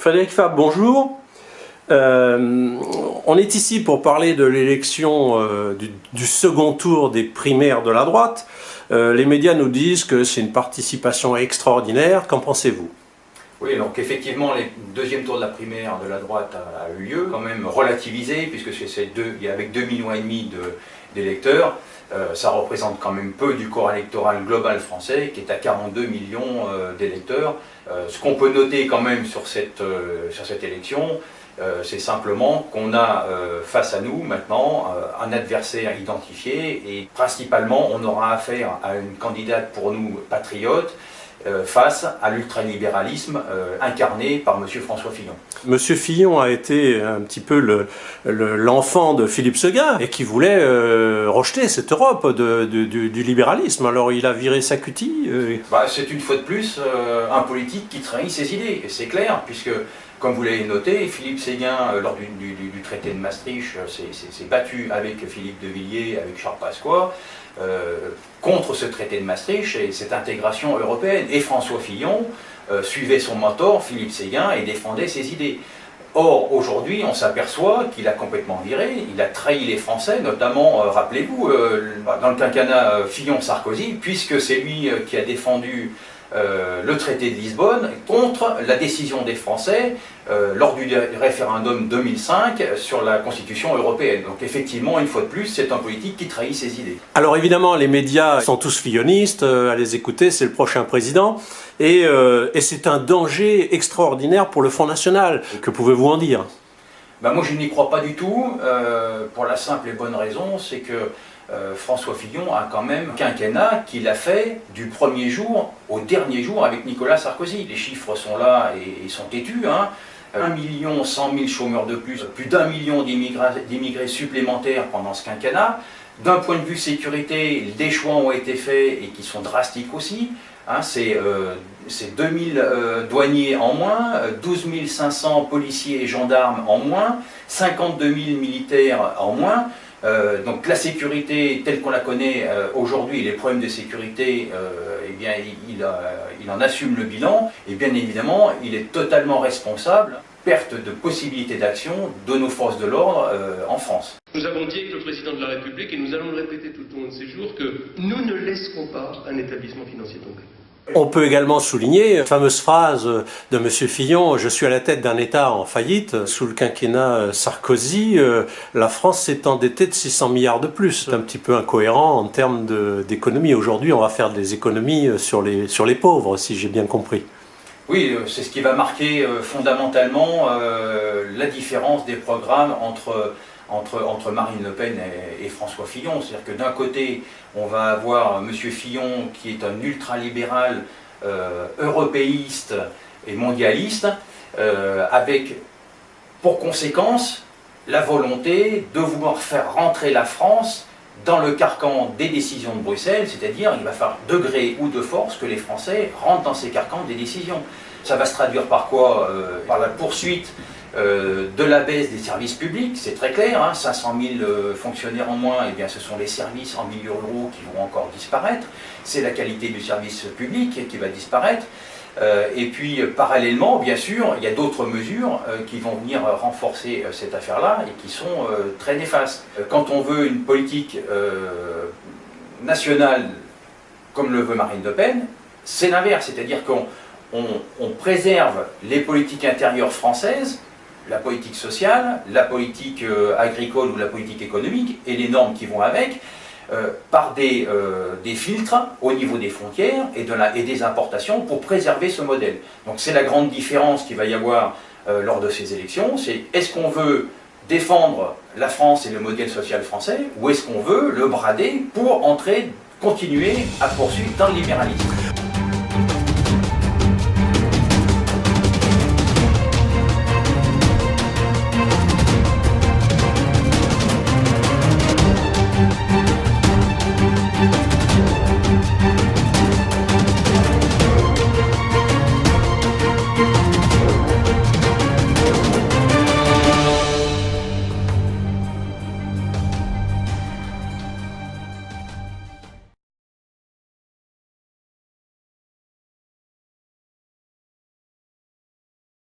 Frédéric Fabre, bonjour. On est ici pour parler de l'élection du second tour des primaires de la droite. Les médias nous disent que c'est une participation extraordinaire. Qu'en pensez-vous? Oui, donc effectivement, le deuxième tour de la primaire de la droite a eu lieu, quand même relativisé, puisque avec 2,5 millions d'électeurs, ça représente quand même peu du corps électoral global français, qui est à 42 millions d'électeurs. Ce qu'on peut noter quand même sur cette élection, c'est simplement qu'on a face à nous maintenant un adversaire identifié, et principalement on aura affaire à une candidate pour nous patriote, face à l'ultralibéralisme incarné par M. François Fillon. M. Fillon a été un petit peu l'enfant de Philippe Séguin et qui voulait rejeter cette Europe du libéralisme. Alors il a viré sa cutie. C'est une fois de plus un politique qui trahit ses idées, et c'est clair, puisque comme vous l'avez noté, Philippe Séguin, lors du traité de Maastricht, s'est battu avec Philippe de Villiers, avec Charles Pasqua, contre ce traité de Maastricht et cette intégration européenne. Et François Fillon suivait son mentor, Philippe Séguin, et défendait ses idées. Or, aujourd'hui, on s'aperçoit qu'il a complètement viré, il a trahi les Français, notamment, rappelez-vous, dans le quinquennat Fillon-Sarkozy, puisque c'est lui qui a défendu le traité de Lisbonne contre la décision des Français lors du référendum 2005 sur la Constitution européenne. Donc effectivement, une fois de plus, c'est un politique qui trahit ses idées. Alors évidemment, les médias sont tous fillonistes, à les écouter, c'est le prochain président, et c'est un danger extraordinaire pour le Front National. Que pouvez-vous en dire? Moi, je n'y crois pas du tout, pour la simple et bonne raison, c'est que François Fillon a quand même un quinquennat qu'il a fait du premier jour au dernier jour avec Nicolas Sarkozy. Les chiffres sont là et sont têtus. 1 100 000 chômeurs de plus d'1 million d'immigrés supplémentaires pendant ce quinquennat. D'un point de vue sécurité, des choix ont été faits et qui sont drastiques aussi. C'est 2000 douaniers en moins, 12 500 policiers et gendarmes en moins, 52 000 militaires en moins. Donc la sécurité telle qu'on la connaît aujourd'hui, les problèmes de sécurité, il en assume le bilan, et bien évidemment il est totalement responsable. Perte de possibilités d'action de nos forces de l'ordre en France. Nous avons dit avec le président de la République, et nous allons le répéter tout au long de ces jours, que nous ne laisserons pas un établissement financier tomber. On peut également souligner la fameuse phrase de M. Fillon « Je suis à la tête d'un État en faillite ». Sous le quinquennat Sarkozy, la France s'est endettée de 600 milliards de plus. C'est un petit peu incohérent en termes d'économie. Aujourd'hui, on va faire des économies sur les pauvres, si j'ai bien compris. Oui, c'est ce qui va marquer fondamentalement la différence des programmes entre Marine Le Pen et François Fillon. C'est-à-dire que d'un côté, on va avoir M. Fillon qui est un ultralibéral européiste et mondialiste, avec pour conséquence la volonté de vouloir faire rentrer la France dans le carcan des décisions de Bruxelles, c'est-à-dire il va falloir de gré ou de force que les Français rentrent dans ces carcans des décisions. Ça va se traduire par quoi? Par la poursuite de la baisse des services publics, c'est très clair, 500 000 fonctionnaires en moins, ce sont les services en milieu rural qui vont encore disparaître, c'est la qualité du service public qui va disparaître, et puis parallèlement, bien sûr, il y a d'autres mesures qui vont venir renforcer cette affaire-là et qui sont très néfastes. Quand on veut une politique nationale comme le veut Marine Le Pen, c'est l'inverse, c'est-à-dire qu'on préserve les politiques intérieures françaises, la politique sociale, la politique agricole ou la politique économique et les normes qui vont avec, par des filtres au niveau des frontières et des importations pour préserver ce modèle. Donc c'est la grande différence qu'il va y avoir lors de ces élections, c'est est-ce qu'on veut défendre la France et le modèle social français ou est-ce qu'on veut le brader pour continuer à poursuivre dans le libéralisme.